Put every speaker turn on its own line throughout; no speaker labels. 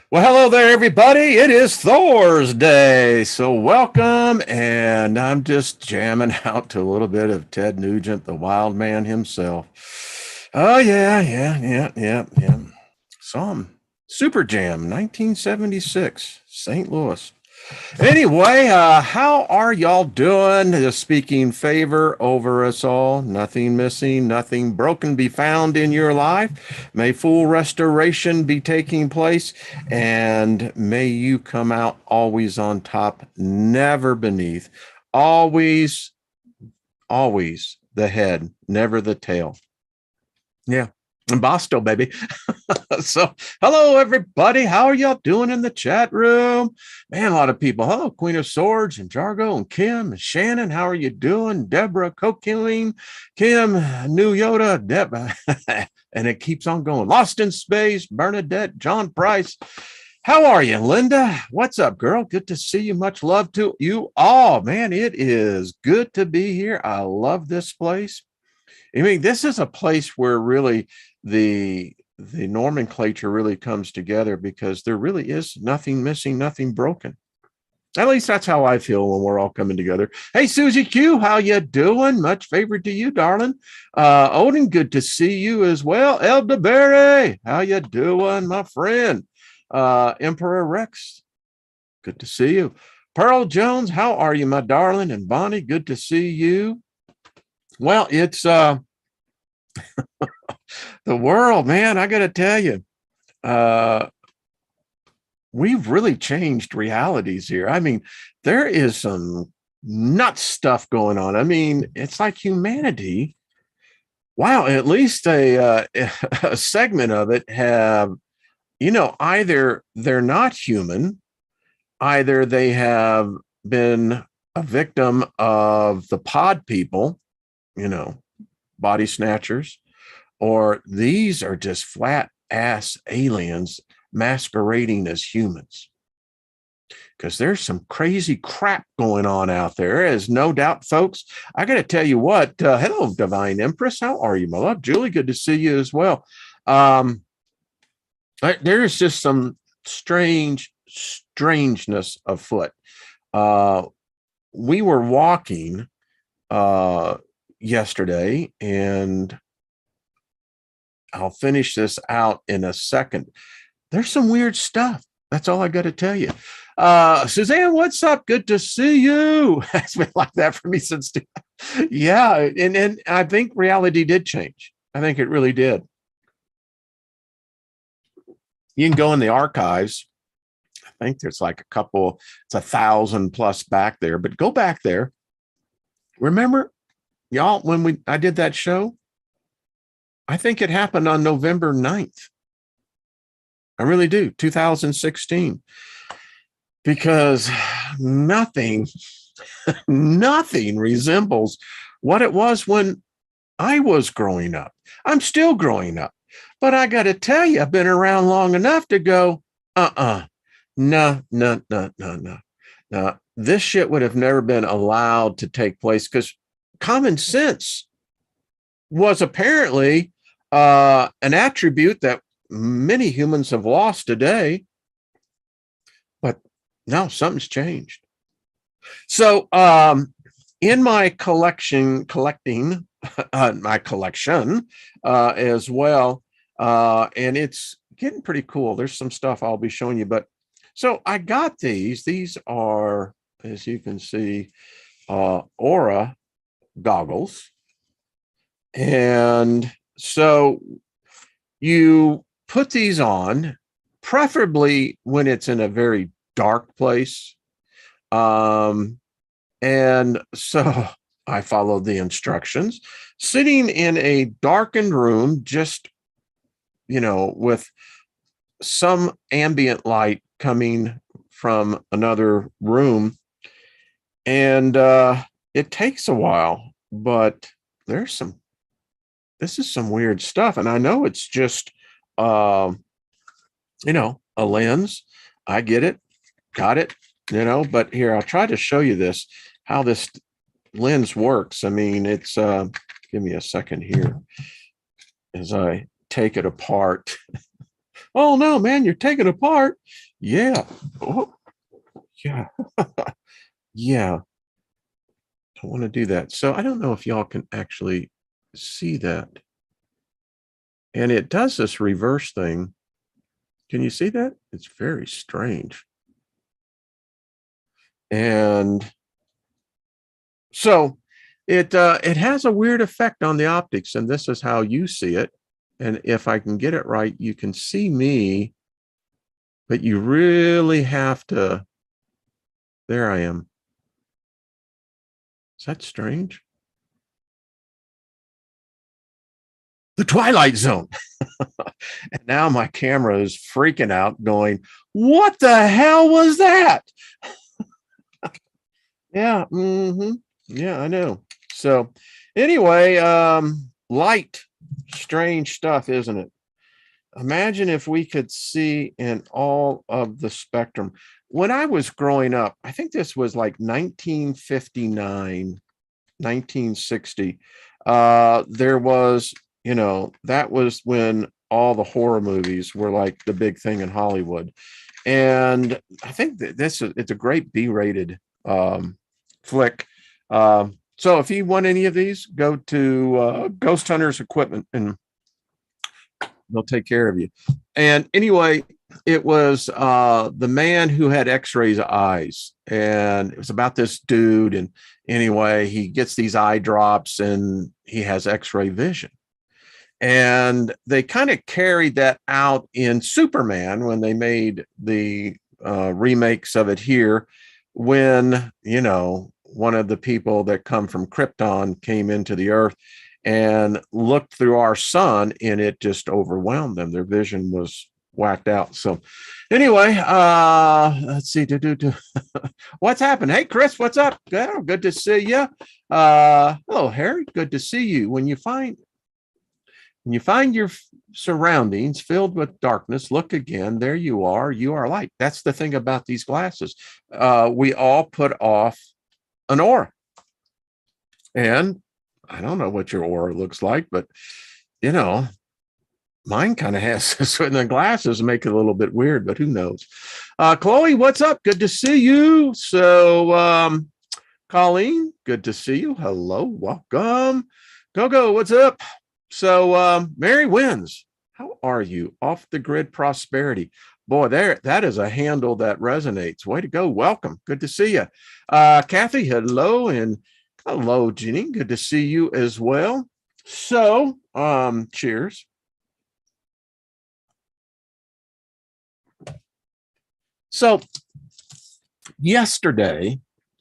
Well, hello there, everybody. It is Thor's Day. So, welcome. And I'm just jamming out to a little bit of Ted Nugent, the wild man himself. Oh, yeah. Some Super Jam, 1976, St. Louis. Anyway, how are y'all doing? Just speaking favor over us all. Nothing missing, nothing broken be found in your life. May full restoration be taking place, and may you come out always on top, never beneath. Always, always the head, never the tail. Yeah. And Boston, baby. So, hello, everybody. How are y'all doing in the chat room? Man, a lot of people. Hello, Queen of Swords and Jargo and Kim and Shannon. How are you doing? Deborah, Coqueline, Kim, New Yoda, Deb, and it keeps on going. Lost in Space, Bernadette, John Price. How are you, Linda? What's up, girl? Good to see you. Much love to you all. Man, it is good to be here. I love this place. I mean, this is a place where really the nomenclature really comes together because there really is nothing missing, nothing broken. At least that's how I feel when we're all coming together. Hey, Susie Q, how you doing? Much favor to you, darling. Odin, good to see you as well. Elderberry, how you doing, my friend? Emperor Rex, good to see you. Pearl Jones, how are you, my darling? And Bonnie, good to see you. Well, it's the world, man. I got to tell you, we've really changed realities here. I mean, there is some nuts stuff going on. I mean, it's like humanity. Wow, at least a segment of it have, either they're not human, either they have been a victim of the pod people, body snatchers, or these are just flat ass aliens masquerading as humans. Because there's some crazy crap going on out there. There is no doubt, folks. I got to tell you what. Hello, Divine Empress. How are you, my love? Julie, good to see you as well. There's just some strangeness afoot. We were walking yesterday, and I'll finish this out in a second. There's some weird stuff. That's all I got to tell you. Suzanne, what's up? Good to see you. It's been like that for me since. Yeah. And I think reality did change. I think it really did. You can go in the archives. I think there's like it's 1,000 plus back there, but go back there. Remember, y'all, when I did that show, I think it happened on November 9th. I really do, 2016. Because nothing resembles what it was when I was growing up. I'm still growing up. But I got to tell you, I've been around long enough to go, no. This shit would have never been allowed to take place because common sense was apparently an attribute that many humans have lost today. But no, something's changed. So in my collecting my collection as well, and it's getting pretty cool. There's some stuff I'll be showing you, but so I got these are, as you can see, aura goggles. And so you put these on, preferably when it's in a very dark place. And so I followed the instructions, sitting in a darkened room, just, with some ambient light coming from another room. And it takes a while, but this is some weird stuff. And I know it's just, a lens. I get it. Got it. But here, I'll try to show you how this lens works. I mean, it's, give me a second here as I take it apart. Oh no, man, you're taking it apart. Yeah. Oh, yeah. Yeah. I want to do that. So I don't know if y'all can actually see that. And it does this reverse thing. Can you see that? It's very strange. And so it has a weird effect on the optics, and this is how you see it. And if I can get it right, you can see me, but you really have to. There I am. Is that strange? The Twilight Zone. And now my camera is freaking out, going, "What the hell was that?" Yeah. Yeah, I know. So anyway, light, strange stuff, isn't it? Imagine if we could see in all of the spectrum. When I was growing up, I think this was like 1959, 1960. There was, that was when all the horror movies were like the big thing in Hollywood. And I think that it's a great B-rated flick. So if you want any of these, go to Ghost Hunters Equipment and they'll take care of you. And anyway, it was the man who had x-rays eyes, and it was about this dude. And anyway, he gets these eye drops and he has x-ray vision. And they kind of carried that out in Superman when they made the remakes of it here, when one of the people that come from Krypton came into the earth and looked through our sun, and it just overwhelmed them. Their vision was whacked out. So anyway, let's see. What's happened? Hey, Chris, what's up? Good to see you. Hello, Harry. Good to see you. When you find your surroundings filled with darkness, look again. There you are. You are light. That's the thing about these glasses. We all put off an aura. And I don't know what your aura looks like, but mine kind of has this, and the glasses make it a little bit weird, but who knows? Chloe, what's up? Good to see you. So, Colleen, good to see you. Hello, welcome. Go, what's up? So, Mary Wins, how are you? Off the Grid Prosperity. Boy, that is a handle that resonates. Way to go. Welcome. Good to see you. Kathy, hello. And hello, Jenny. Good to see you as well. So, cheers. So, yesterday,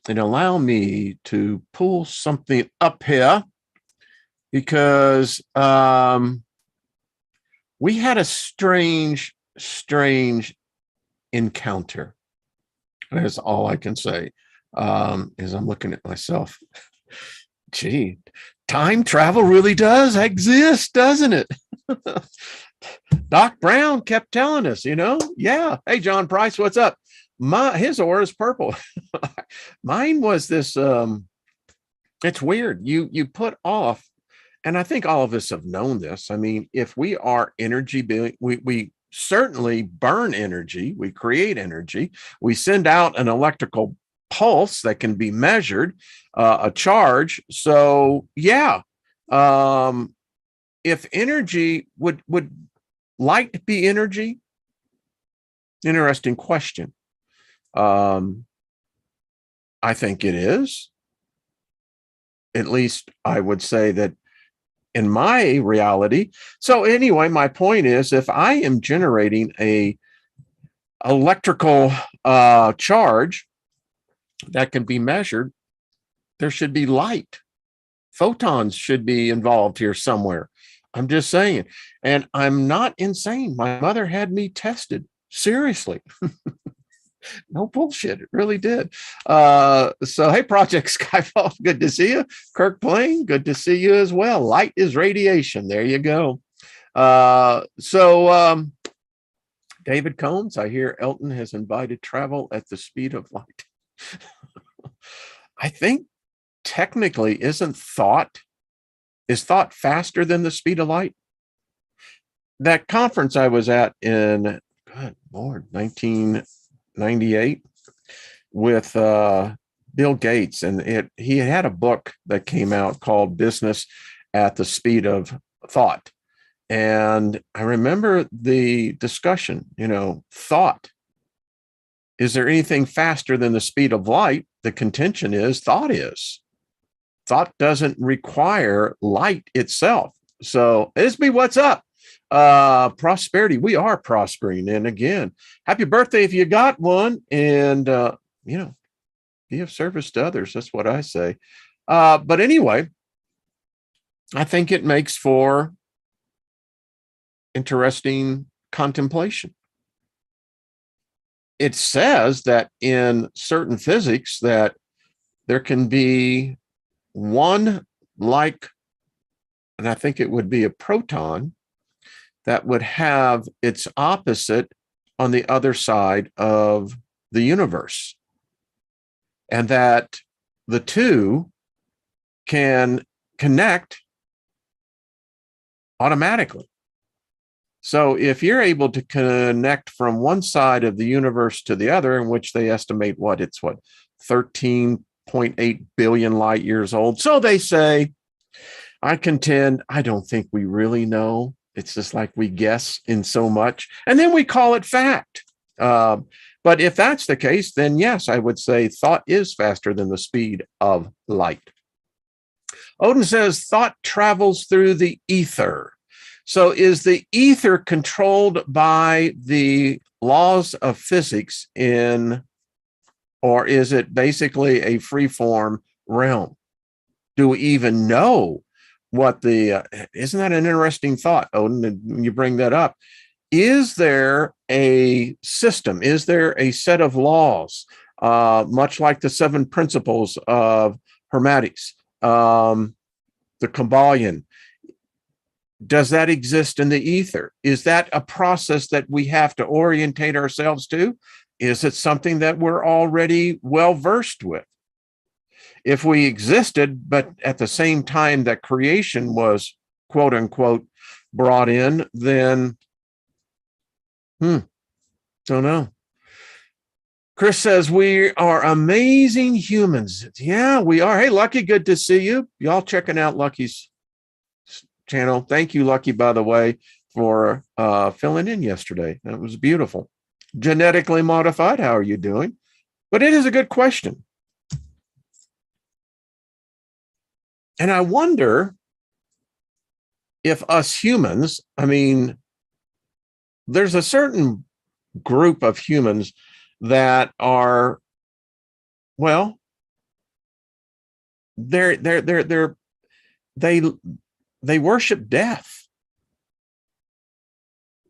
and allow me to pull something up here, because we had a strange encounter. That's all I can say. As I'm looking at myself. Gee, time travel really does exist, doesn't it? Doc Brown kept telling us, yeah. Hey, John Price, what's up? His aura is purple. Mine was this. It's weird. You put off, and I think all of us have known this. I mean, if we are energy being, we certainly burn energy. We create energy. We send out an electrical pulse that can be measured, a charge. So yeah, if energy would light be energy? Interesting question. I think it is. At least I would say that in my reality. So anyway, my point is, if I am generating a electrical charge that can be measured, there should be light. Photons should be involved here somewhere. I'm just saying. And I'm not insane. My mother had me tested. Seriously. No bullshit. It really did. So, hey, Project Skyfall, good to see you. Kirk Plain, good to see you as well. Light is radiation. There you go. David Combs, I hear Elton has invited travel at the speed of light. I think technically is thought faster than the speed of light? that conference I was at in, good Lord, 1998 with Bill Gates, and he had a book that came out called Business at the Speed of Thought. And I remember the discussion, thought. Is there anything faster than the speed of light? The contention is thought is. Thought doesn't require light itself. So, Isby, what's up? Prosperity. We are prospering. And again, happy birthday if you got one. And, be of service to others. That's what I say. But anyway, I think it makes for interesting contemplation. It says that in certain physics that there can be one like, and I think it would be a proton, that would have its opposite on the other side of the universe. And that the two can connect automatically. So if you're able to connect from one side of the universe to the other, in which they estimate it's 13.8 billion light years old. So they say, I contend, I don't think we really know. It's just like we guess in so much, and then we call it fact. But if that's the case, then yes, I would say thought is faster than the speed of light. Odin says thought travels through the ether. So is the ether controlled by the laws of physics or is it basically a free-form realm? Do we even know what isn't that an interesting thought, Odin, when you bring that up? Is there a system? Is there a set of laws, much like the 7 principles of Hermetics, the Kabbalion? Does that exist in the ether? Is that a process that we have to orientate ourselves to? Is it something that we're already well versed with? If we existed, but at the same time that creation was, quote unquote, brought in, then, don't know. Chris says, we are amazing humans. Yeah, we are. Hey, Lucky, good to see you. Y'all checking out Lucky's channel. Thank you, Lucky, by the way, for filling in yesterday. That was beautiful. Genetically modified, how are you doing? But it is a good question. And I wonder if us humans, there's a certain group of humans that are, well, they worship death.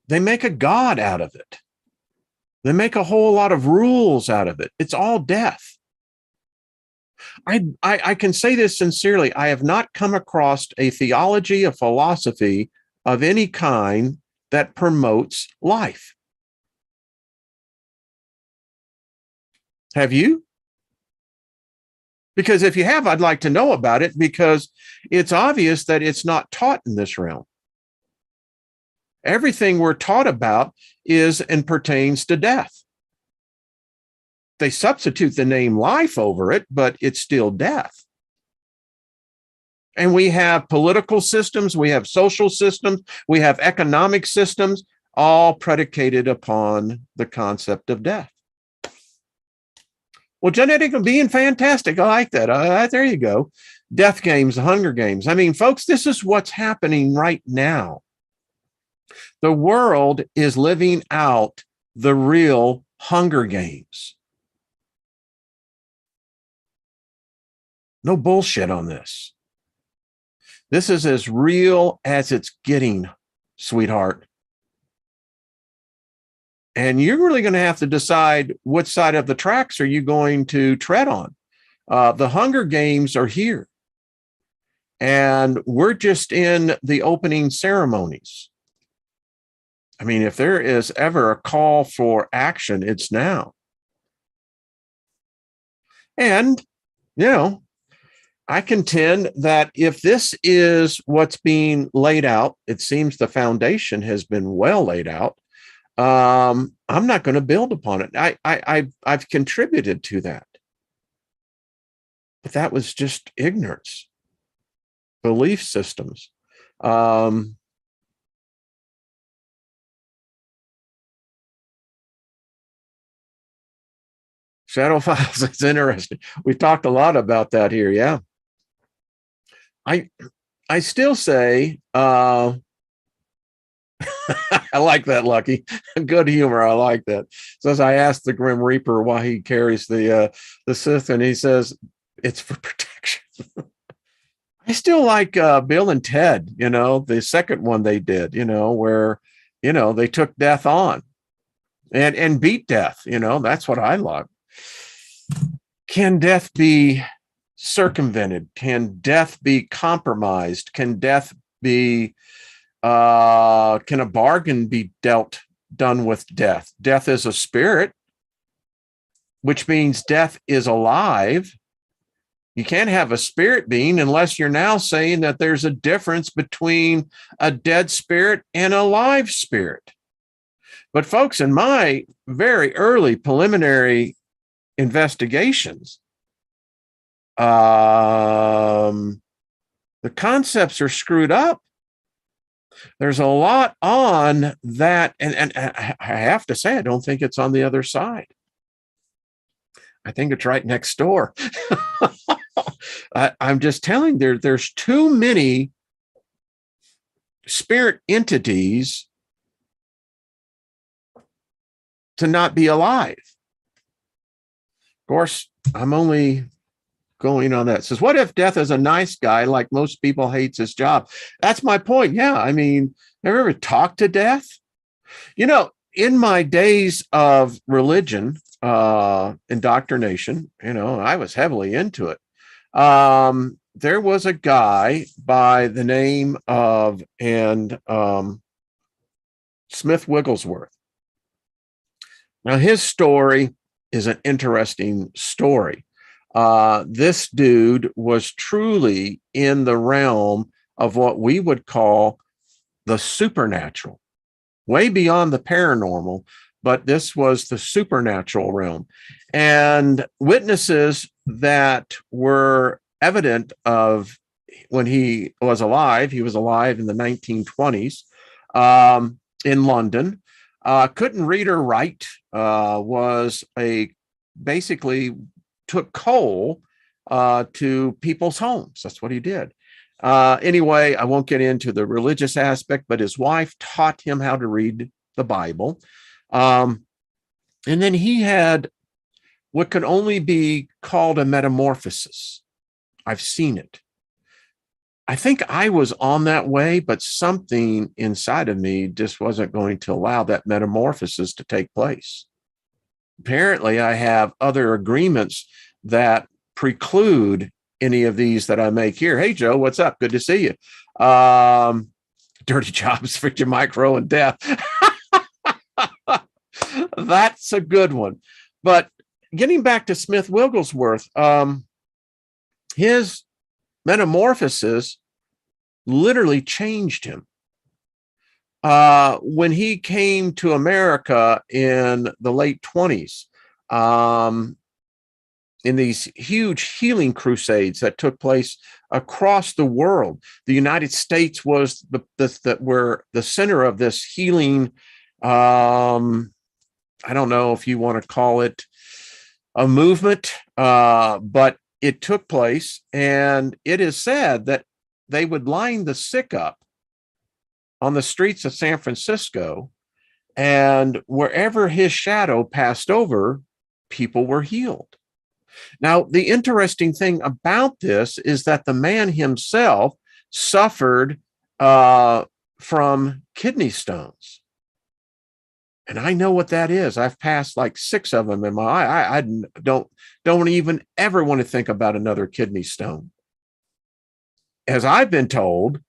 They make a god out of it. They make a whole lot of rules out of it. It's all death. I can say this sincerely. I have not come across a theology, a philosophy of any kind that promotes life. Have you? Because if you have, I'd like to know about it, because it's obvious that it's not taught in this realm. Everything we're taught about is and pertains to death. They substitute the name life over it, but it's still death. And we have political systems, we have social systems, we have economic systems, all predicated upon the concept of death. Well, genetic being fantastic. I like that. There you go. Death games, Hunger Games. Folks, this is what's happening right now. The world is living out the real Hunger Games. No bullshit on this. This is as real as it's getting, sweetheart. And you're really going to have to decide what side of the tracks are you going to tread on. The Hunger Games are here. And we're just in the opening ceremonies. If there is ever a call for action, it's now. And, I contend that if this is what's being laid out, it seems the foundation has been well laid out. I'm not going to build upon it. I've contributed to that, but that was just ignorance, belief systems. Shadow files. It's interesting. We talked a lot about that here. Yeah. I still say, I like that, Lucky. Good humor. I like that. So as I asked the Grim Reaper why he carries the Sith, and he says it's for protection. I still like Bill and Ted, the second one they did, where, they took death on and beat death. That's what I love. Can death be circumvented? Can death be compromised? Can death be can a bargain be done with death? Death is a spirit, which means death is alive. You can't have a spirit being unless you're now saying that there's a difference between a dead spirit and a live spirit. But folks, in my very early preliminary investigations, the concepts are screwed up. There's a lot on that. And I have to say, I don't think it's on the other side. I think it's right next door. I'm just telling you, there's too many spirit entities to not be alive. Of course, I'm only going on that. It says, what if death is a nice guy like most people hates his job? That's my point. Yeah. I mean, have you ever talked to death? In my days of religion, indoctrination, I was heavily into it. There was a guy by the name of Smith Wigglesworth. Now, his story is an interesting story. This dude was truly in the realm of what we would call the supernatural, way beyond the paranormal, but this was the supernatural realm. And witnesses that were evident of when he was alive in the 1920s in London, couldn't read or write, basically took coal to people's homes. That's what he did. Anyway, I won't get into the religious aspect, but his wife taught him how to read the Bible. And then he had what could only be called a metamorphosis. I've seen it. I think I was on that way, but something inside of me just wasn't going to allow that metamorphosis to take place. Apparently, I have other agreements that preclude any of these that I make here. Hey, Joe, what's up? Good to see you. Dirty jobs, Victor Micro, and death. That's a good one. But getting back to Smith Wigglesworth, his metamorphosis literally changed him. When he came to America in the late 20s, in these huge healing crusades that took place across the world, the United States was the center of this healing. I don't know if you want to call it a movement, but it took place, and it is said that they would line the sick up on the streets of San Francisco, and wherever his shadow passed over, people were healed. Now, the interesting thing about this is that the man himself suffered from kidney stones. And I know what that is. I've passed like 6 of them in my eye. I don't even ever want to think about another kidney stone. As I've been told,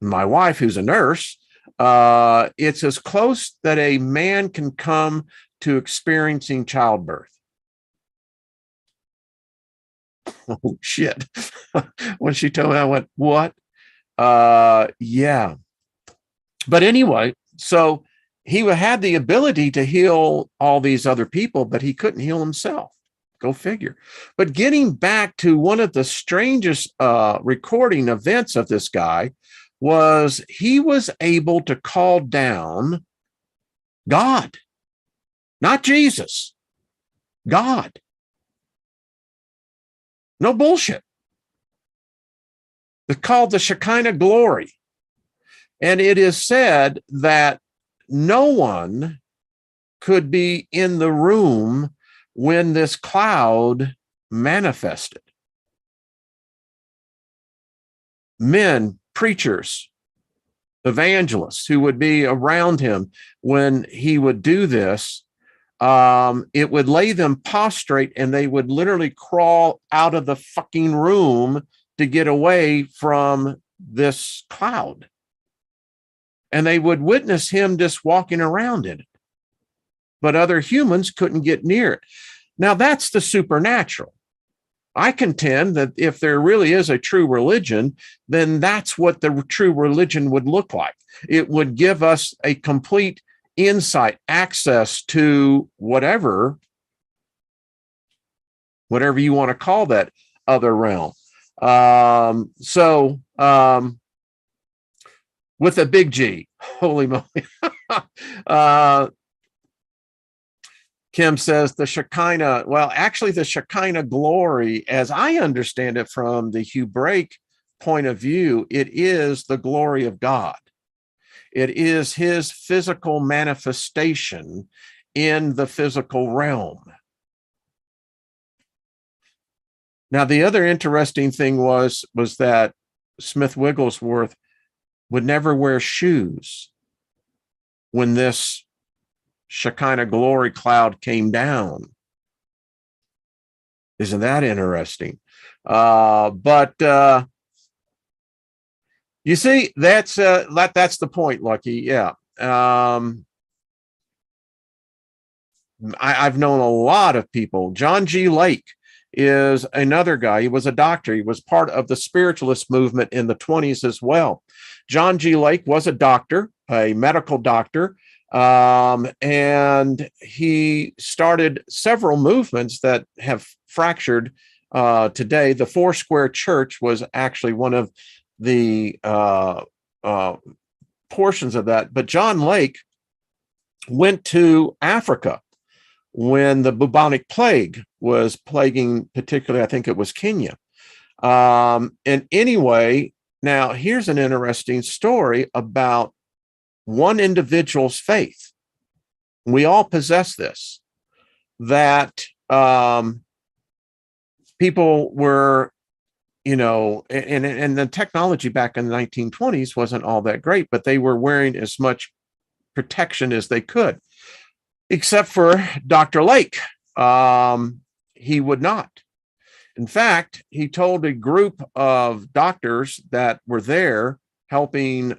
my wife, who's a nurse, it's as close that a man can come to experiencing childbirth. Oh, shit. When she told me, I went, what? Yeah. But anyway, so he had the ability to heal all these other people, but he couldn't heal himself. Go figure. But getting back to one of the strangest recording events of this guy was he was able to call down God, not Jesus, God. No bullshit. It's called the Shekinah glory. And it is said that no one could be in the room when this cloud manifested. Men, preachers, evangelists who would be around him when he would do this, it would lay them prostrate and they would literally crawl out of the fucking room to get away from this cloud. And they would witness him just walking around in it. But other humans couldn't get near it. Now, that's the supernatural. I contend that if there really is a true religion, then that's what the true religion would look like. It would give us a complete insight, access to whatever you want to call that other realm. With a big G, holy moly. Kim says the Shekinah, well, actually the Shekinah glory, as I understand it from the Hebraic point of view, it is the glory of God. It is his physical manifestation in the physical realm. Now, the other interesting thing was that Smith Wigglesworth would never wear shoes when this Shekinah glory cloud came down. Isn't that interesting? But you see, that's the point, Lucky. Yeah. I've known a lot of people. John G. Lake is another guy. He was a doctor. He was part of the spiritualist movement in the 1920s as well. John G. Lake was a doctor, a medical doctor. And he started several movements that have fractured today. The Foursquare Church was actually one of the portions of that. But John Lake went to Africa when the bubonic plague was plaguing, particularly, I think it was Kenya. And anyway, now here's an interesting story about one individual's faith. We all possess this, that people were, and the technology back in the 1920s wasn't all that great, but they were wearing as much protection as they could, except for Dr. Lake. He would not. In fact, he told a group of doctors that were there helping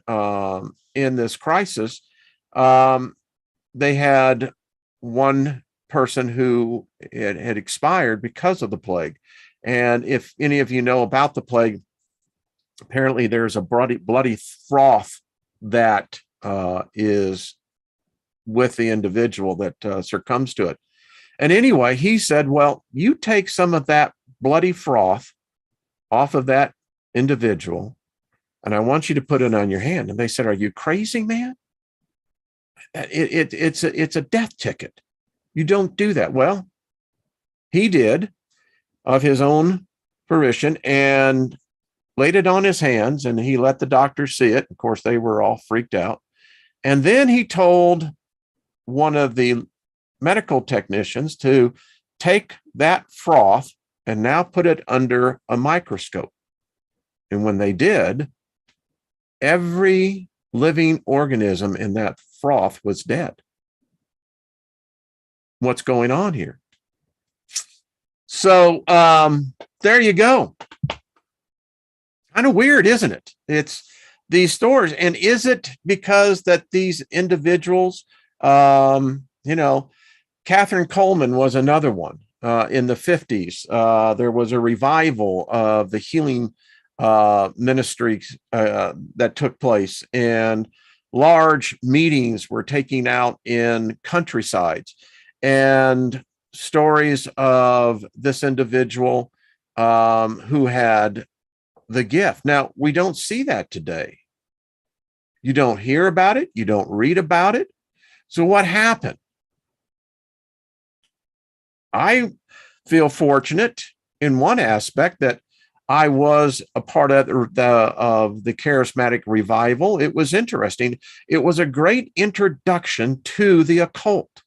in this crisis, they had one person who had expired because of the plague. And if any of you know about the plague, apparently there's a bloody froth that is with the individual that succumbs to it. And anyway, he said, well, you take some of that bloody froth off of that individual, and I want you to put it on your hand. And they said, are you crazy, man? It's a death ticket. You don't do that. Well, he did, of his own fruition, and laid it on his hands, and he let the doctors see it. Of course, they were all freaked out. And then he told one of the medical technicians to take that froth and now put it under a microscope. And when they did, every living organism in that froth was dead. What's going on here? So there you go. Kind of weird, isn't it? It's these stories. And is it because that these individuals, Catherine Coleman was another one. in the 50s. There was a revival of the healing ministry that took place, and large meetings were taken out in countrysides, and stories of this individual who had the gift. Now, we don't see that today. You don't hear about it. You don't read about it. So what happened? I feel fortunate in one aspect that I was a part of the charismatic revival. It was interesting. It was a great introduction to the occult.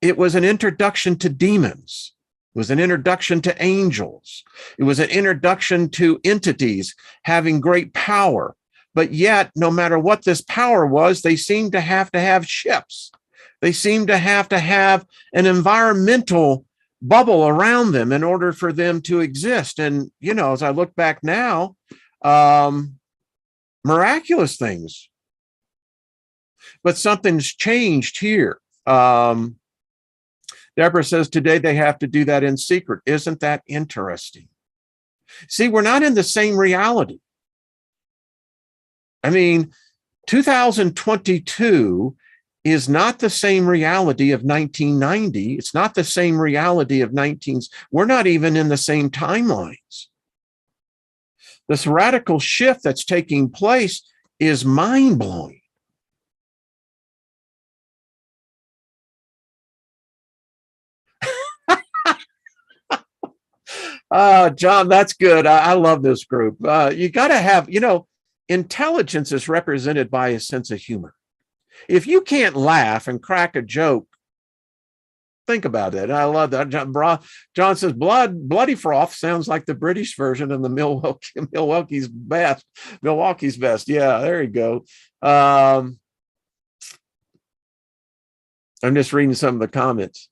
It was an introduction to demons. It was an introduction to angels. It was an introduction to entities having great power. But yet, no matter what this power was, they seemed to have ships. They seemed to have an environmental bubble around them in order for them to exist. And, you know, as I look back now, miraculous things. But something's changed here. Deborah says today they have to do that in secret. Isn't that interesting? See, we're not in the same reality. I mean, 2022 is not the same reality of 1990. It's not the same reality of 19. We're not even in the same timelines. This radical shift that's taking place is mind-blowing. John, that's good. I love this group. You got to have, you know, intelligence is represented by a sense of humor. If you can't laugh and crack a joke, think about it. I love that. John says, bloody froth sounds like the British version of the Milwaukee's best. Milwaukee's best. Yeah, there you go. I'm just reading some of the comments.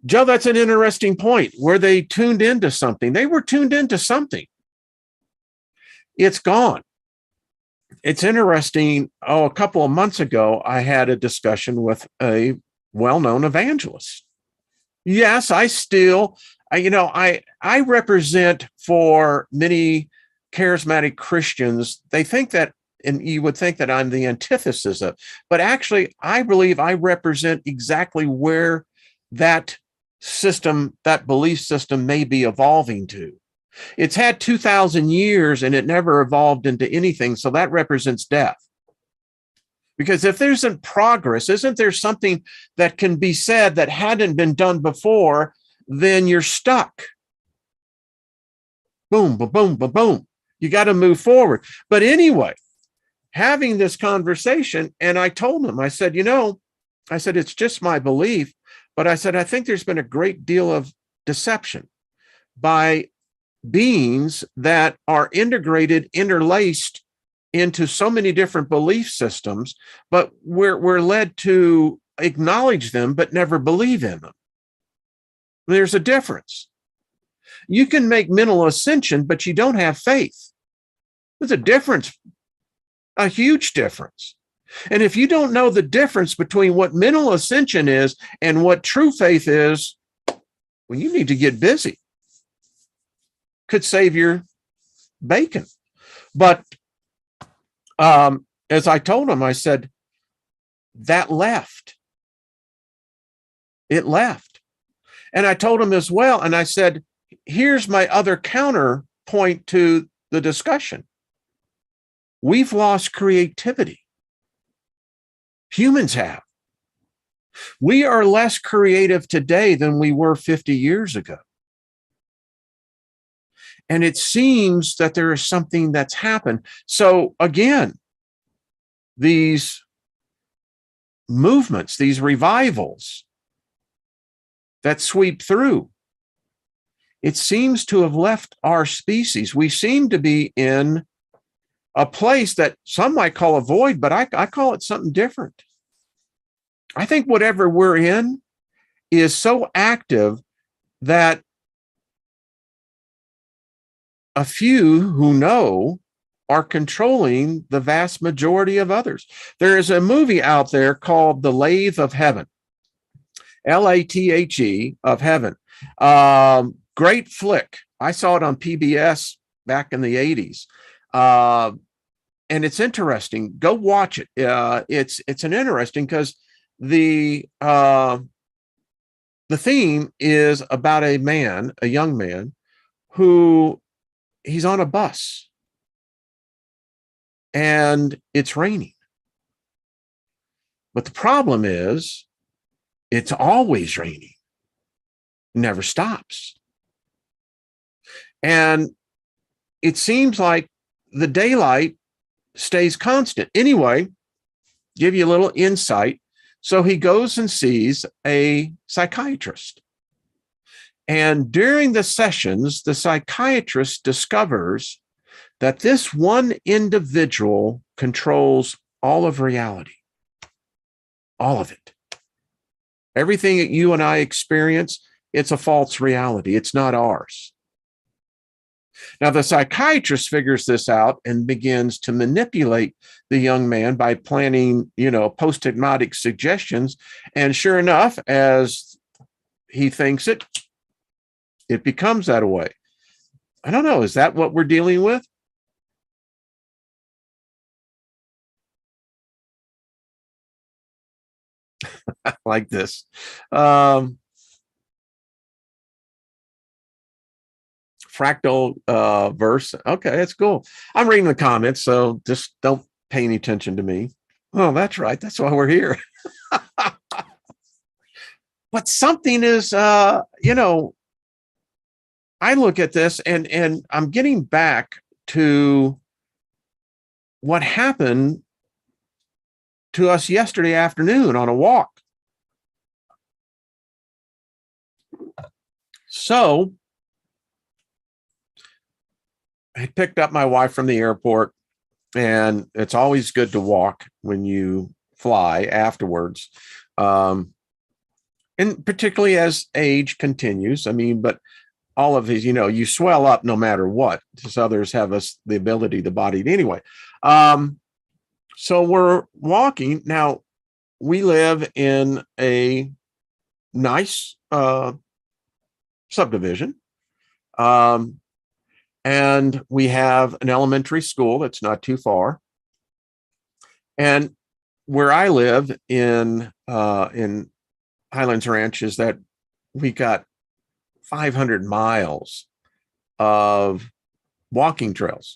Joe, that's an interesting point. Were they tuned into something? They were tuned into something. It's gone. It's interesting. A couple of months ago, I had a discussion with a well-known evangelist. Yes, I represent for many charismatic Christians. They think that, and you would think that I'm the antithesis of, but actually, I believe I represent exactly where that system, that belief system may be evolving to. It's had 2,000 years and it never evolved into anything. So that represents death. Because if there isn't progress, isn't there something that can be said that hadn't been done before, then you're stuck. Boom, boom, boom, boom, boom. You got to move forward. But anyway, having this conversation, and I told him, I said, it's just my belief. But I said, I think there's been a great deal of deception by beings that are integrated, interlaced into so many different belief systems, but we're led to acknowledge them, but never believe in them. There's a difference. You can make mental ascension, but you don't have faith. There's a difference, a huge difference. And if you don't know the difference between what mental ascension is and what true faith is, well, you need to get busy. Could save your bacon. But as I told him, I said, that left. It left. And I told him as well, and I said, here's my other counterpoint to the discussion. We've lost creativity. Humans have. We are less creative today than we were 50 years ago. And it seems that there is something that's happened. So again, these movements, these revivals that sweep through, it seems to have left our species. We seem to be in a place that some might call a void, but I call it something different. I think whatever we're in is so active that a few who know are controlling the vast majority of others. There is a movie out there called The Lathe of Heaven, Lathe of Heaven. Great flick. I saw it on PBS back in the 80s. And it's interesting. Go watch it. It's an interesting because the theme is about a young man who he's on a bus and it's raining. But the problem is it's always raining. It never stops. And it seems like the daylight stays constant. Anyway, give you a little insight. So he goes and sees a psychiatrist. And during the sessions, the psychiatrist discovers that this one individual controls all of reality, all of it. Everything that you and I experience, it's a false reality. It's not ours. Now, the psychiatrist figures this out and begins to manipulate the young man by planning, post-hypnotic suggestions. And sure enough, as he thinks it becomes that way. I don't know. Is that what we're dealing with? Like this. Fractal verse. Okay, that's cool. I'm reading the comments, so just don't pay any attention to me. Oh, that's right. That's why we're here. But something is, I look at this and I'm getting back to what happened to us yesterday afternoon on a walk. So I picked up my wife from the airport, and it's always good to walk when you fly afterwards. And particularly as age continues, but all of these, you swell up no matter what. Just others have the ability, the body anyway. So we're walking. Now, we live in a nice subdivision. And we have an elementary school that's not too far. And where I live in Highlands Ranch is that we got 500 miles of walking trails.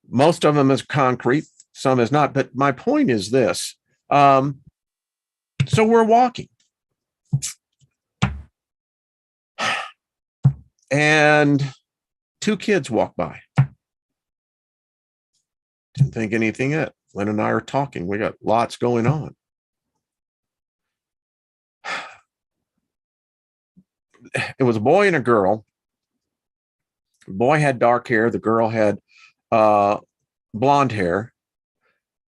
Most of them is concrete, some is not. But my point is this. So we're walking. And two kids walk by. Didn't think anything of it. Lynn and I are talking. We got lots going on. It was a boy and a girl. The boy had dark hair. The girl had blonde hair.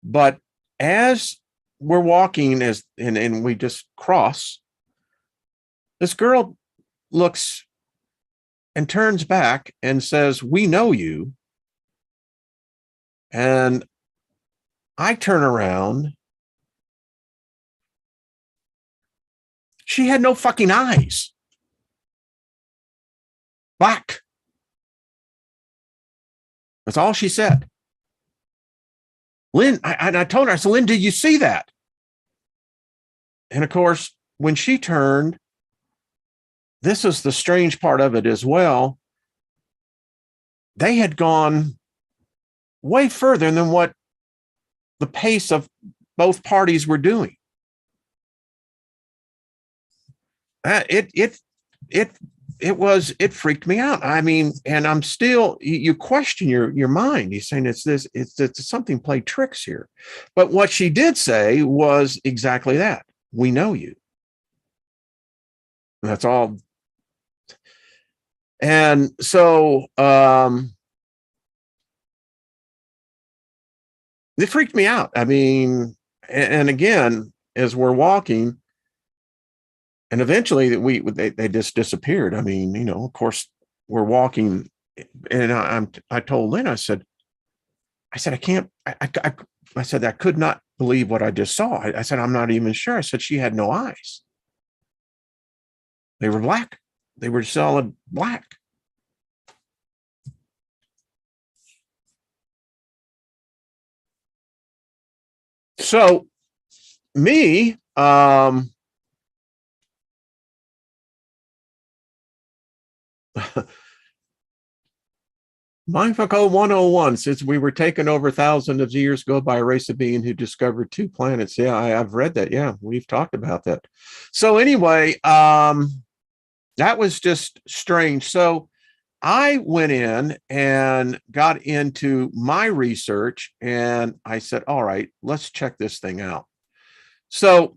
But as we're walking, and we just cross, this girl looks and turns back and says, "We know you." And I turn around. She had no fucking eyes. Black. That's all she said. Lynn, I told her, I said, "Lynn, did you see that?" And of course, when she turned, this is the strange part of it as well. They had gone way further than what the pace of both parties were doing. It freaked me out. And I'm still, you question your mind. You're saying it's something played tricks here. But what she did say was exactly that. We know you. That's all. And so it freaked me out. And again, as we're walking, and eventually they just disappeared. Of course, we're walking, and I told Lynn, I said, I said, I can't, I said, I could not believe what I just saw. I said, I'm not even sure. I said, she had no eyes. They were black. They were solid black. So me, Mindfuck 101 says we were taken over thousands of years ago by a race of beings who discovered two planets. Yeah, I've read that. Yeah, we've talked about that. So anyway, that was just strange. So I went in and got into my research and I said, all right, let's check this thing out. So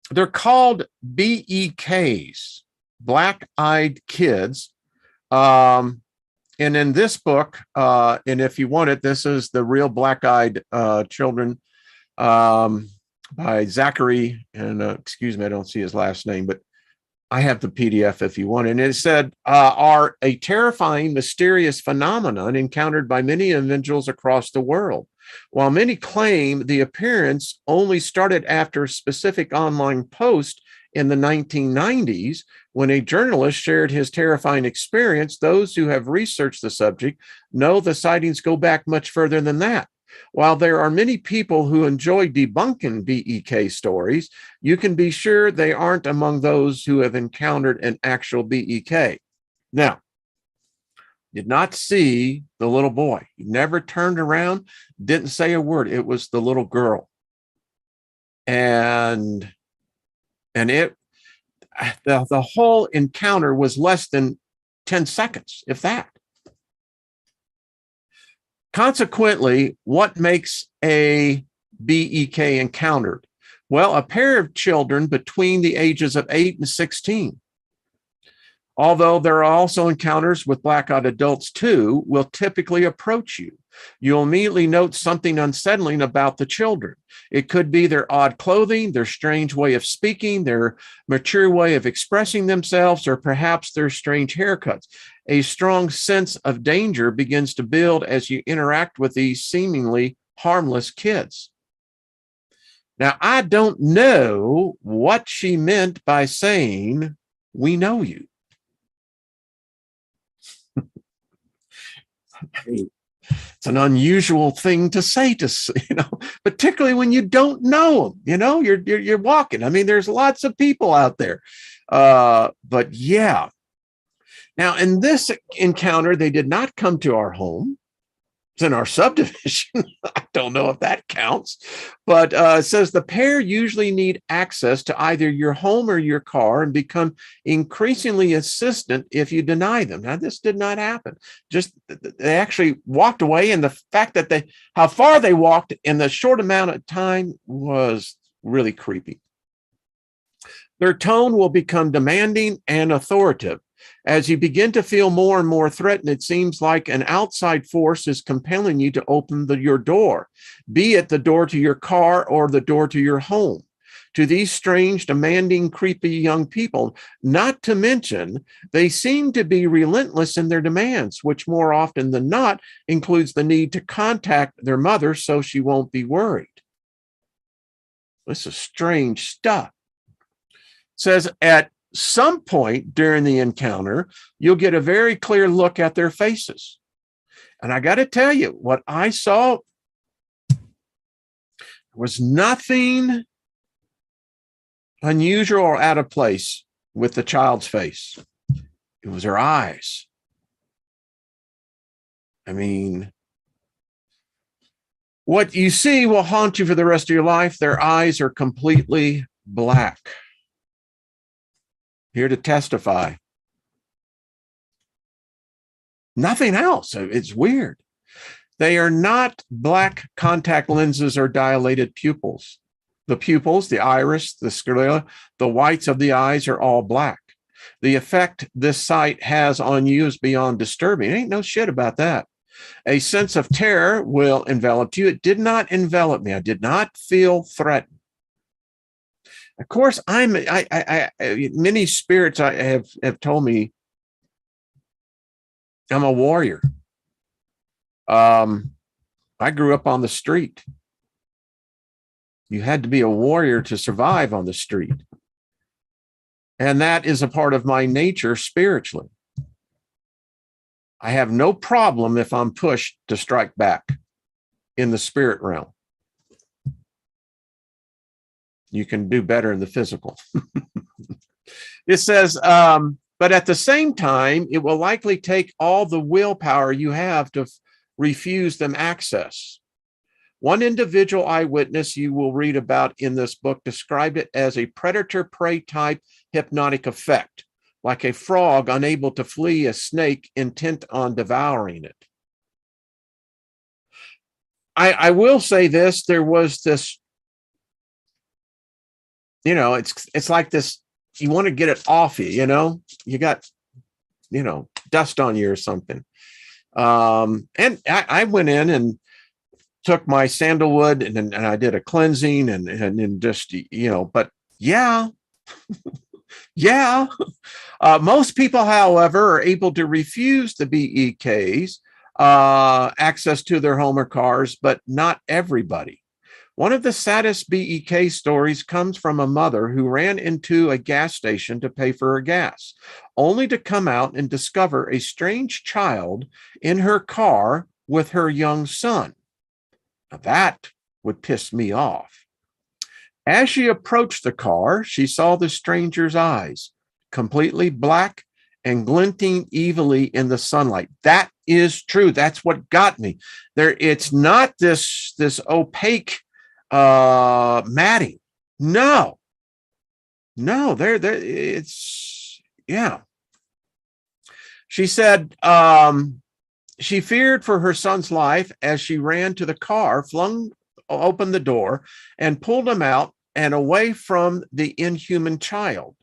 they're called BEKs, black-eyed kids. And in this book, and if you want it, this is The Real Black-Eyed Children by Zachary, and excuse me, I don't see his last name, but I have the PDF if you want it. And it said, are a terrifying, mysterious phenomenon encountered by many individuals across the world. While many claim the appearance only started after a specific online post in the 1990s, when a journalist shared his terrifying experience, those who have researched the subject know the sightings go back much further than that. While there are many people who enjoy debunking BEK stories, you can be sure they aren't among those who have encountered an actual BEK. Now, did not see the little boy. He never turned around, didn't say a word. It was the little girl. And it, the whole encounter was less than 10 seconds, if that. Consequently, what makes a BEK encountered? Well, a pair of children between the ages of 8 and 16. Although there are also encounters with black-eyed adults too, will typically approach you. You'll immediately note something unsettling about the children. It could be their odd clothing, their strange way of speaking, their mature way of expressing themselves, or perhaps their strange haircuts. A strong sense of danger begins to build as you interact with these seemingly harmless kids. Now, I don't know what she meant by saying, "We know you." It's an unusual thing to say particularly when you don't know them. You're walking. I mean, there's lots of people out there. But yeah. Now, in this encounter, they did not come to our home. It's in our subdivision. I don't know if that counts, but it says the pair usually need access to either your home or your car and become increasingly insistent if you deny them. Now, this did not happen. Just they actually walked away, and the fact that how far they walked in the short amount of time was really creepy. Their tone will become demanding and authoritative. As you begin to feel more and more threatened, it seems like an outside force is compelling you to open your door, be it the door to your car or the door to your home. To these strange, demanding, creepy young people, not to mention, they seem to be relentless in their demands, which more often than not includes the need to contact their mother so she won't be worried. This is strange stuff. It says at some point during the encounter, you'll get a very clear look at their faces. And I got to tell you, what I saw was nothing unusual or out of place with the child's face. It was her eyes. I mean, what you see will haunt you for the rest of your life. Their eyes are completely black. Here to testify. Nothing else. It's weird. They are not black contact lenses or dilated pupils. The pupils, the iris, the sclera, the whites of the eyes are all black. The effect this sight has on you is beyond disturbing. Ain't no shit about that. A sense of terror will envelop you. It did not envelop me. I did not feel threatened. Of course, many spirits have told me I'm a warrior. I grew up on the street. You had to be a warrior to survive on the street. And that is a part of my nature spiritually. I have no problem if I'm pushed to strike back in the spirit realm. You can do better in the physical. It says, but at the same time, it will likely take all the willpower you have to refuse them access. One individual eyewitness you will read about in this book described it as a predator-prey type hypnotic effect, like a frog unable to flee a snake intent on devouring it. I will say this, there was this, it's like this, you want to get it off you, you got, dust on you or something. And I went in and took my sandalwood and I did a cleansing and just, but yeah, yeah. Most people, however, are able to refuse the BEKs access to their home or cars, but not everybody. One of the saddest BEK stories comes from a mother who ran into a gas station to pay for her gas, only to come out and discover a strange child in her car with her young son. Now that would piss me off. As she approached the car, she saw the stranger's eyes, completely black and glinting evilly in the sunlight. That is true. That's what got me there. It's not this opaque matting. No, there it's, yeah. She said she feared for her son's life as she ran to the car, flung open the door, and pulled him out and away from the inhuman child,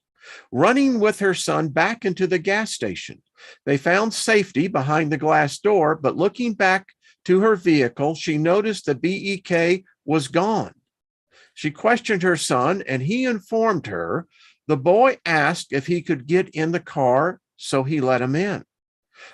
running with her son back into the gas station. They found safety behind the glass door, but looking back to her vehicle, she noticed the BEK was gone. She questioned her son, and he informed her. The boy asked if he could get in the car, so he let him in.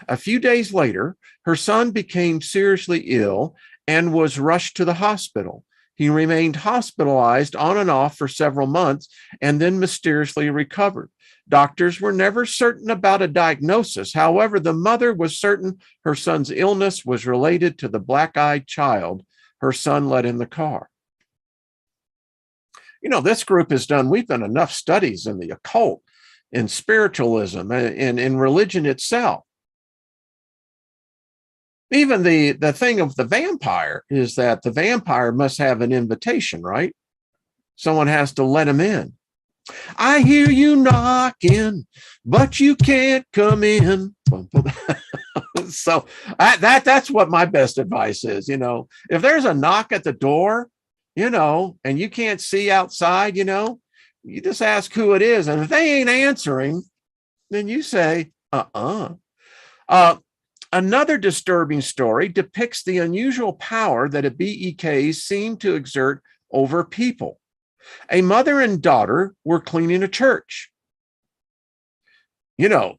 A few days later, her son became seriously ill and was rushed to the hospital. He remained hospitalized on and off for several months and then mysteriously recovered. Doctors were never certain about a diagnosis. However, the mother was certain her son's illness was related to the black-eyed child her son let in the car. This group has done, we've done enough studies in the occult, in spiritualism, and in religion itself. Even the thing of the vampire is that the vampire must have an invitation, right? Someone has to let him in. I hear you knocking, but you can't come in. So that's what my best advice is. If there's a knock at the door, and you can't see outside, you just ask who it is. And if they ain't answering, then you say, Another disturbing story depicts the unusual power that a BEK seemed to exert over people. A mother and daughter were cleaning a church. I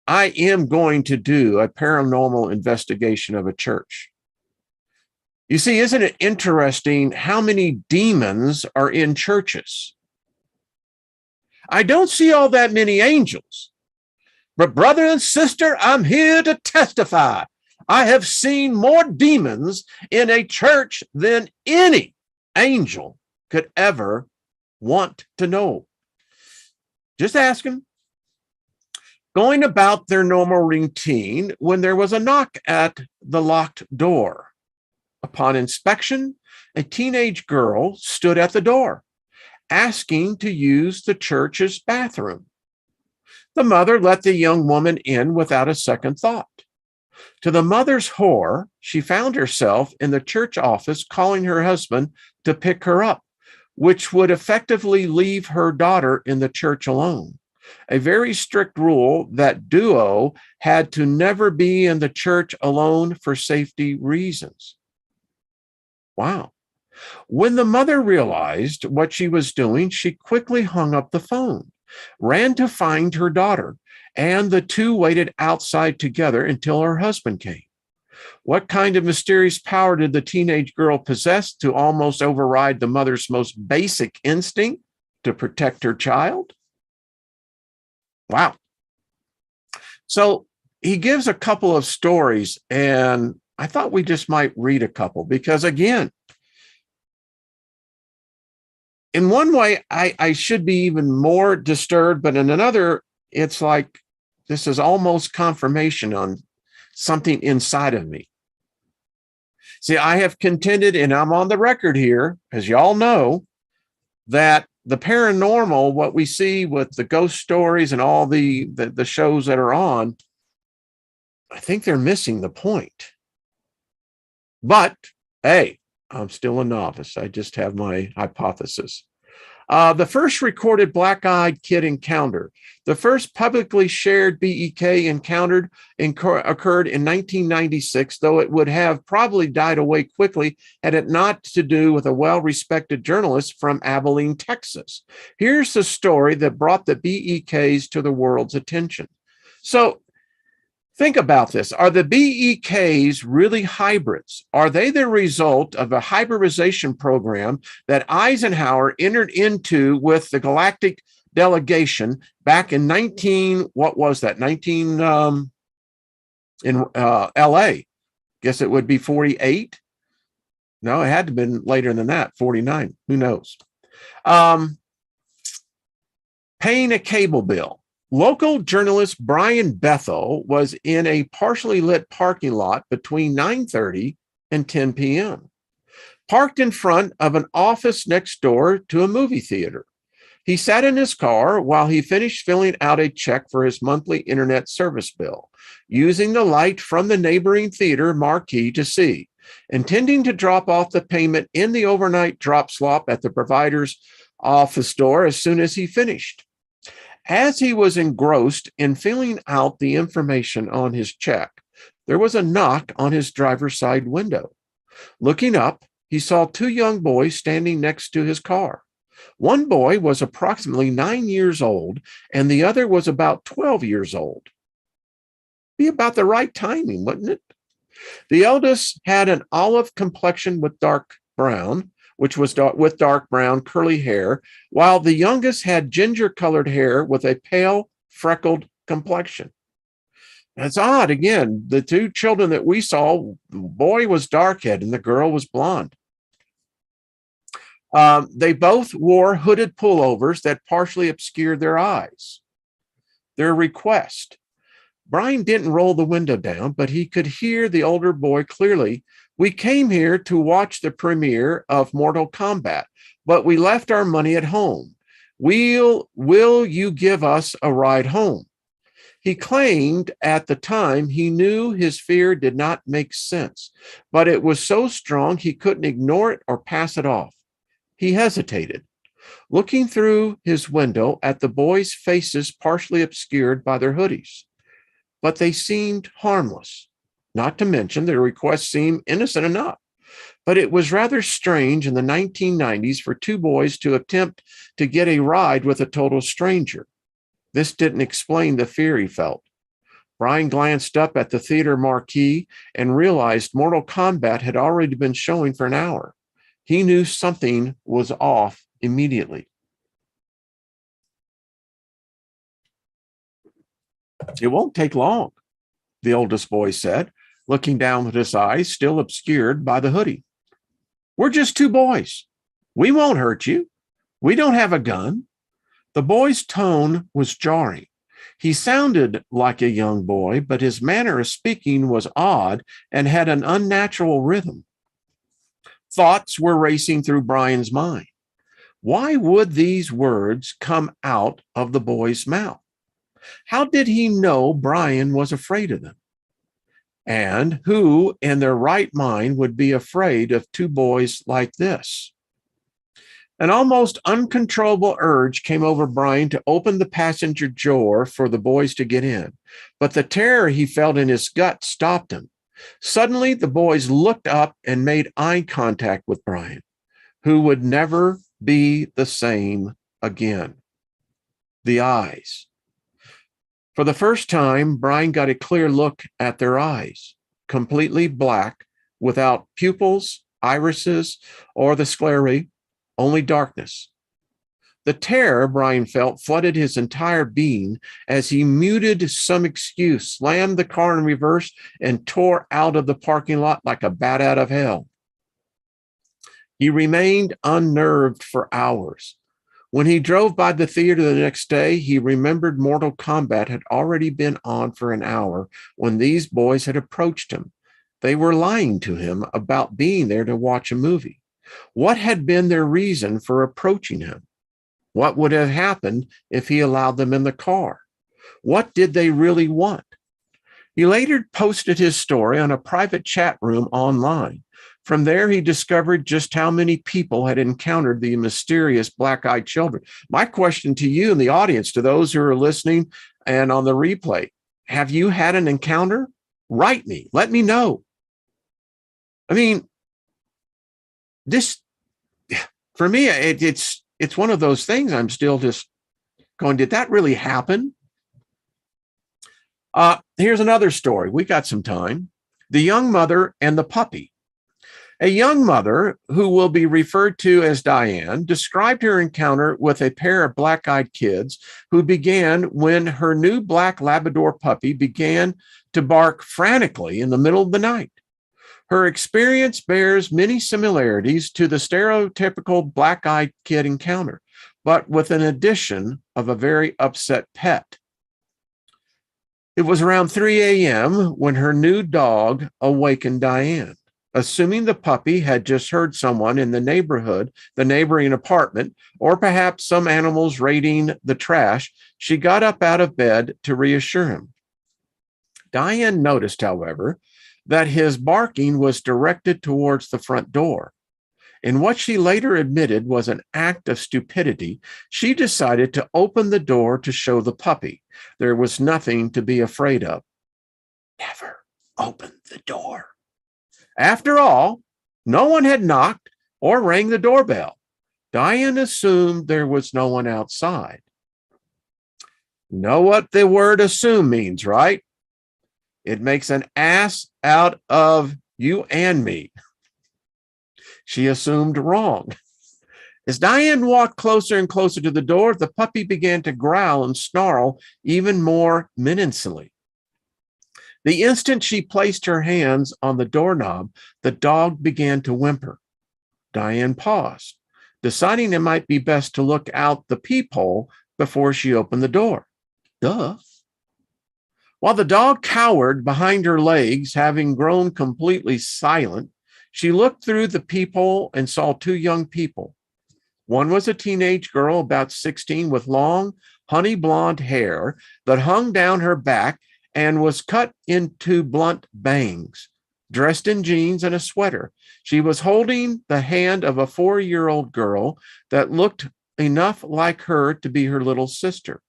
am going to do a paranormal investigation of a church. You see, isn't it interesting how many demons are in churches? I don't see all that many angels. But brother and sister, I'm here to testify. I have seen more demons in a church than any angel could ever want to know. Just asking. Going about their normal routine when there was a knock at the locked door. Upon inspection, a teenage girl stood at the door, asking to use the church's bathroom. The mother let the young woman in without a second thought. To the mother's horror, she found herself in the church office calling her husband to pick her up, which would effectively leave her daughter in the church alone. A very strict rule that duo had to never be in the church alone for safety reasons. Wow. When the mother realized what she was doing, she quickly hung up the phone, ran to find her daughter, and the two waited outside together until her husband came. What kind of mysterious power did the teenage girl possess to almost override the mother's most basic instinct to protect her child? Wow. So he gives a couple of stories, and I thought we just might read a couple because, again, in one way, I should be even more disturbed, but in another, it's like this is almost confirmation on something inside of me. See, I have contended, and I'm on the record here, as y'all know, that the paranormal, what we see with the ghost stories and all the shows that are on, I think they're missing the point. But, hey, I'm still a novice. I just have my hypothesis. The first recorded black-eyed kid encounter. The first publicly shared BEK occurred in 1996, though it would have probably died away quickly had it not to do with a well-respected journalist from Abilene, Texas. Here's the story that brought the BEKs to the world's attention. So think about this. Are the BEKs really hybrids? Are they the result of a hybridization program that Eisenhower entered into with the galactic delegation back in 19, what was that? 19 in LA. Guess it would be 48. No, it had to have been later than that, 49. Who knows? Paying a cable bill. Local journalist Brian Bethel was in a partially lit parking lot between 9:30 and 10 p.m., parked in front of an office next door to a movie theater. He sat in his car while he finished filling out a check for his monthly internet service bill, using the light from the neighboring theater marquee to see, intending to drop off the payment in the overnight drop slot at the provider's office door as soon as he finished. As he was engrossed in filling out the information on his check, there was a knock on his driver's side window. Looking up, he saw two young boys standing next to his car. One boy was approximately 9 years old, and the other was about 12 years old. Be about the right timing, wouldn't it? The eldest had an olive complexion with dark brown, with dark brown curly hair, while the youngest had ginger-colored hair with a pale, freckled complexion. That's odd. Again, the two children that we saw, the boy was dark-haired and the girl was blonde. They both wore hooded pullovers that partially obscured their eyes. Their request. Brian didn't roll the window down, but he could hear the older boy clearly. We came here to watch the premiere of Mortal Kombat, but we left our money at home. Will you give us a ride home? He claimed at the time he knew his fear did not make sense, but it was so strong he couldn't ignore it or pass it off. He hesitated, looking through his window at the boys' faces partially obscured by their hoodies. But they seemed harmless. Not to mention their request seemed innocent enough. But it was rather strange in the 1990s for two boys to attempt to get a ride with a total stranger. This didn't explain the fear he felt. Brian glanced up at the theater marquee and realized Mortal Kombat had already been showing for an hour. He knew something was off immediately. It won't take long, the oldest boy said, looking down with his eyes still obscured by the hoodie. We're just two boys. We won't hurt you. We don't have a gun. The boy's tone was jarring. He sounded like a young boy, but his manner of speaking was odd and had an unnatural rhythm. Thoughts were racing through Brian's mind. Why would these words come out of the boy's mouth? How did he know Brian was afraid of them? And who in their right mind would be afraid of two boys like this? An almost uncontrollable urge came over Brian to open the passenger door for the boys to get in, but the terror he felt in his gut stopped him. Suddenly, the boys looked up and made eye contact with Brian, who would never be the same again. The eyes. For the first time, Brian got a clear look at their eyes. completely black, without pupils, irises, or the sclerae, only darkness. The terror Brian felt flooded his entire being as he muted some excuse, slammed the car in reverse, and tore out of the parking lot like a bat out of hell. He remained unnerved for hours. When he drove by the theater the next day, he remembered Mortal Kombat had already been on for an hour when these boys had approached him. They were lying to him about being there to watch a movie. What had been their reason for approaching him? What would have happened if he allowed them in the car? What did they really want? He later posted his story on a private chat room online. From there, he discovered just how many people had encountered the mysterious black-eyed children. My question to you and the audience, to those who are listening and on the replay, have you had an encounter? Write me. Let me know. I mean, this, for me, it's one of those things I'm still just going, did that really happen? Here's another story. We got some time. The young mother and the puppy. A young mother, who will be referred to as Diane, described her encounter with a pair of black-eyed kids who began when her new black Labrador puppy began to bark frantically in the middle of the night. Her experience bears many similarities to the stereotypical black-eyed kid encounter, but with an addition of a very upset pet. It was around 3 a.m. when her new dog awakened Diane. Assuming the puppy had just heard someone in the neighborhood, the neighboring apartment, or perhaps some animals raiding the trash, she got up out of bed to reassure him. Diane noticed, however, that his barking was directed towards the front door. In what she later admitted was an act of stupidity, she decided to open the door to show the puppy there was nothing to be afraid of. Never open the door. After all, no one had knocked or rang the doorbell. Diane assumed there was no one outside. Know what the word assume means, right? It makes an ass out of you and me. She assumed wrong. As Diane walked closer and closer to the door, the puppy began to growl and snarl even more menacingly. The instant she placed her hands on the doorknob, the dog began to whimper. Diane paused, deciding it might be best to look out the peephole before she opened the door. Duh. While the dog cowered behind her legs, having grown completely silent, she looked through the peephole and saw two young people. One was a teenage girl about 16 with long, honey blonde hair that hung down her back and was cut into blunt bangs. Dressed in jeans and a sweater, she was holding the hand of a 4-year-old girl that looked enough like her to be her little sister.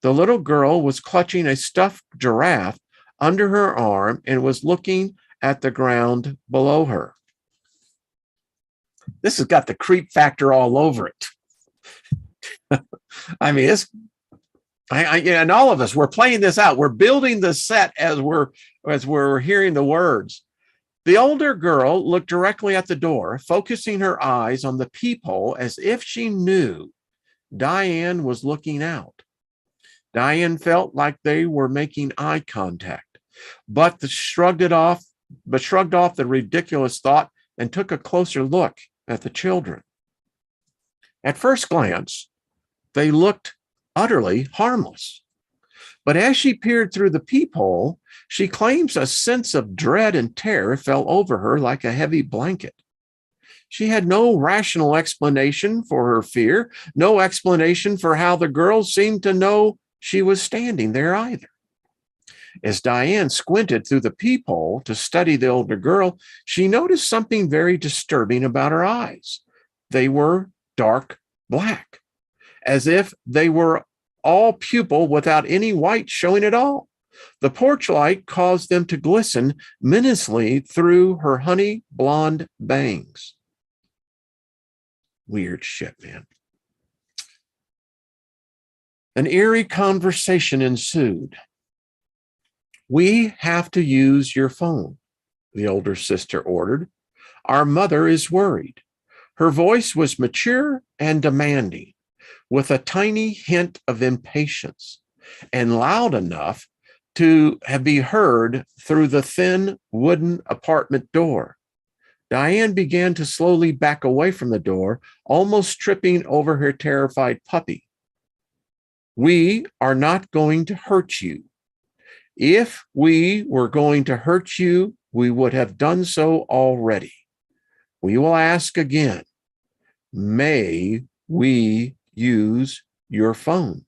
The little girl was clutching a stuffed giraffe under her arm and was looking at the ground below her. This has got the creep factor all over it. I mean, it's and all of us, we're playing this out. We're building the set as we're hearing the words. The older girl looked directly at the door, focusing her eyes on the peephole as if she knew Diane was looking out. Diane felt like they were making eye contact, but shrugged off the ridiculous thought and took a closer look at the children. At first glance, they looked utterly harmless. But as she peered through the peephole, she claims a sense of dread and terror fell over her like a heavy blanket. She had no rational explanation for her fear, no explanation for how the girls seemed to know she was standing there either. As Diane squinted through the peephole to study the older girl, she noticed something very disturbing about her eyes. They were dark black, as if they were all pupil without any white showing at all. The porch light caused them to glisten menacingly through her honey blonde bangs. Weird shit, man. An eerie conversation ensued. We have to use your phone. the older sister ordered. Our mother is worried. Her voice was mature and demanding, with a tiny hint of impatience, and loud enough to be heard through the thin wooden apartment door. Diane began to slowly back away from the door, almost tripping over her terrified puppy. We are not going to hurt you. If we were going to hurt you, we would have done so already. We will ask again. May we use your phone?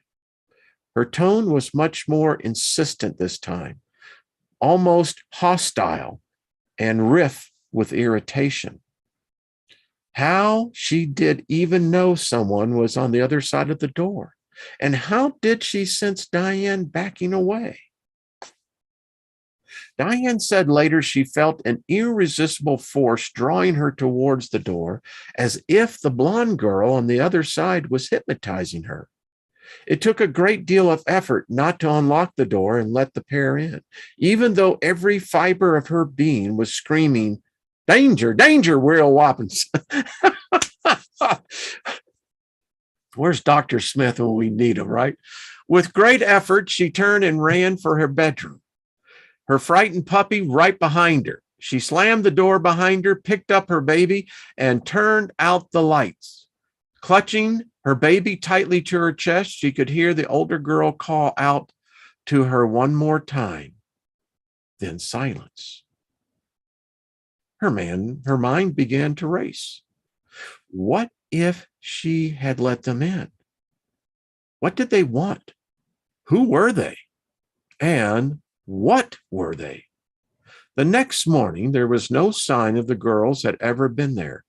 Her tone was much more insistent this time, almost hostile and rife with irritation. How she did even know someone was on the other side of the door, and how did she sense Diane backing away? Diane said later she felt an irresistible force drawing her towards the door, as if the blonde girl on the other side was hypnotizing her. It took a great deal of effort not to unlock the door and let the pair in, even though every fiber of her being was screaming, "Danger, danger, Will Wappins." Where's Dr. Smith when we need him, right? With great effort, she turned and ran for her bedroom, her frightened puppy right behind her. She slammed the door behind her, picked up her baby, and turned out the lights. Clutching her baby tightly to her chest, she could hear the older girl call out to her one more time, then silence. Her mind began to race. What if she had let them in? What did they want? Who were they? And what were they? The next morning, there was no sign of the girls had ever been there,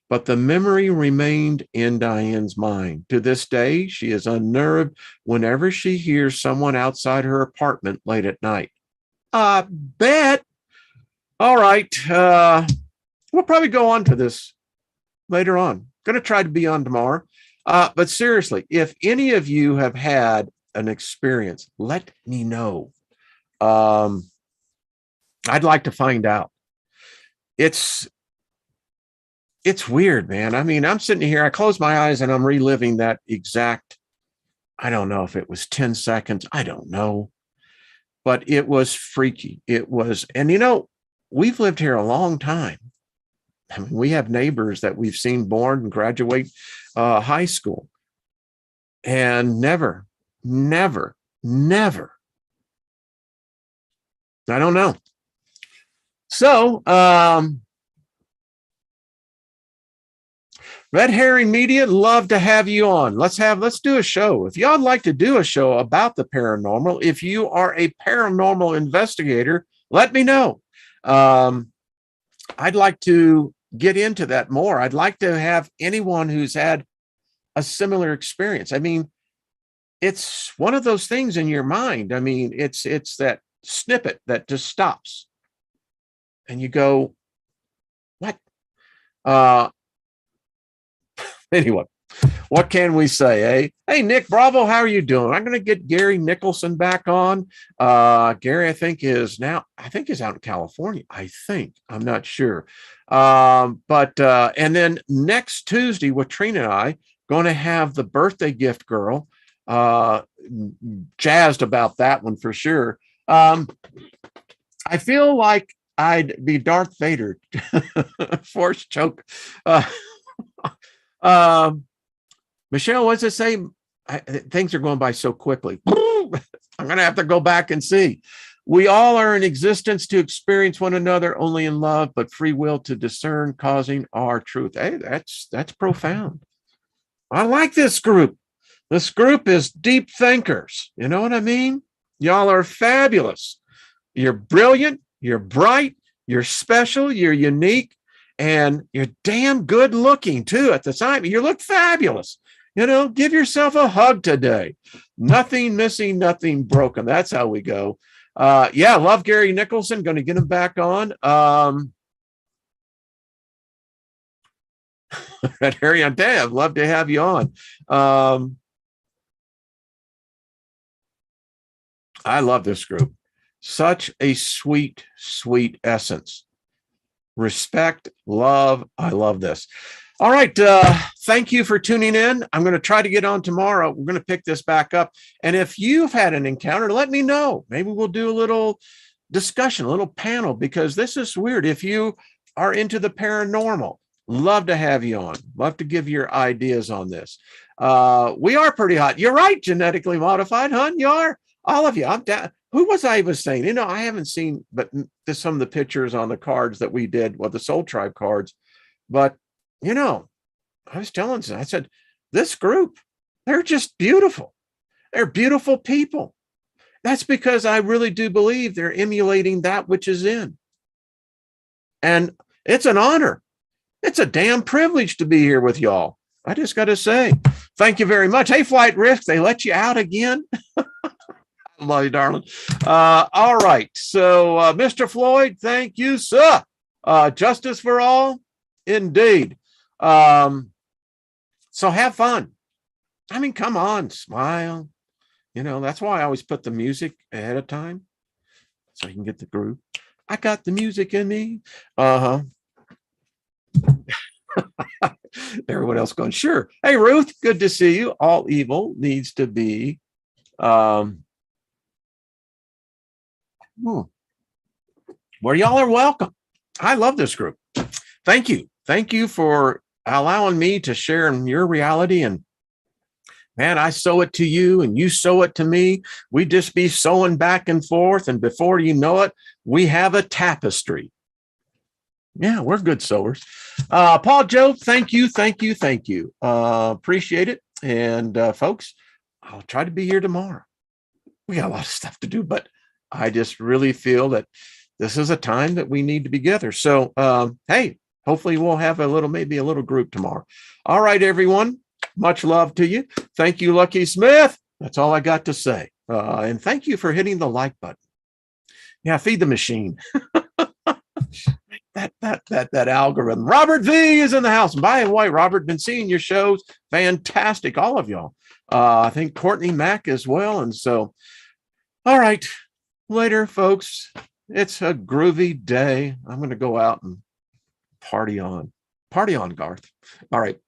but the memory remained in Diane's mind. To this day, she is unnerved whenever she hears someone outside her apartment late at night. I bet. All right. We'll probably go on to this later on. Going to try to be on tomorrow. But seriously, if any of you have had an experience, let me know. I'd like to find out. It's weird, man. I mean, I'm sitting here, I close my eyes and I'm reliving that exact, I don't know if it was 10 seconds. I don't know. But it was freaky. It was, and you know, we've lived here a long time. I mean, we have neighbors that we've seen born and graduate high school. And never, I don't know. So, Red Herring Media, love to have you on. Let's do a show. If y'all would like to do a show about the paranormal, if you are a paranormal investigator, let me know. I'd like to get into that more. I'd like to have anyone who's had a similar experience. I mean, it's one of those things in your mind. I mean, it's that snippet that just stops and you go, what? Anyway, what can we say, eh? Hey, Nick Bravo, how are you doing? I'm going to get Gary Nicholson back on. Gary, I think is out in California. I'm not sure. But and then next Tuesday with Trina and I, going to have the birthday gift girl. Jazzed about that one for sure. I feel like I'd be Darth Vader. Force choke. Michelle, what's it say? Things are going by so quickly. I'm going to have to go back and see. We all are in existence to experience one another only in love, but free will to discern, causing our truth. Hey, that's profound. I like this group. This group is deep thinkers. You know what I mean? Y'all are fabulous. You're brilliant. You're bright. You're special. You're unique. And you're damn good looking too at the time. You look fabulous. You know, give yourself a hug today. Nothing missing, nothing broken. That's how we go. Yeah, love Gary Nicholson. Going to get him back on. Red Harry on Dave. Love to have you on. I love this group. Such a sweet, sweet essence. respect, love. I love this. All right. Thank you for tuning in. I'm going to try to get on tomorrow. We're going to pick this back up. And if you've had an encounter, let me know. Maybe we'll do a little discussion, a little panel, because this is weird. If you are into the paranormal, love to have you on. Love to give your ideas on this. We are pretty hot. You're right. Genetically modified, hon. You are. All of you. I'm down. Who was I was saying? You know, I haven't seen, but some of the pictures on the cards that we did, well, the Soul Tribe cards. But, you know, I was telling you, I said, this group, they're just beautiful. They're beautiful people. That's because I really do believe they're emulating that which is in. And it's an honor. It's a damn privilege to be here with y'all. I just got to say, thank you very much. Hey, Flight Risk, they let you out again? Love you, darling. All right. So, Mr. Floyd, thank you, sir. Justice for all, indeed. So have fun. I mean, come on, smile. You know, that's why I always put the music ahead of time so you can get the groove. I got the music in me. Everyone else going, sure. Hey, Ruth, good to see you. All evil needs to be where y'all are welcome. I love this group. Thank you. Thank you for allowing me to share in your reality. And man, I sow it to you and you sow it to me. We just be sowing back and forth. And before you know it, we have a tapestry. Yeah, we're good sowers. Paul Joe, thank you. Thank you. Thank you. Appreciate it. And folks, I'll try to be here tomorrow. We got a lot of stuff to do, but I just really feel that this is a time that we need to be together. So, hey, hopefully we'll have maybe a little group tomorrow. All right, everyone. Much love to you. Thank you, Lucky Smith. That's all I got to say. And thank you for hitting the like button. Yeah, feed the machine. that algorithm. Robert V is in the house. And by the way, Robert, been seeing your shows. Fantastic, all of y'all. I think Courtney Mack as well. And so, all right, later, folks. It's a groovy day. I'm going to go out and party on. Party on, Garth. All right.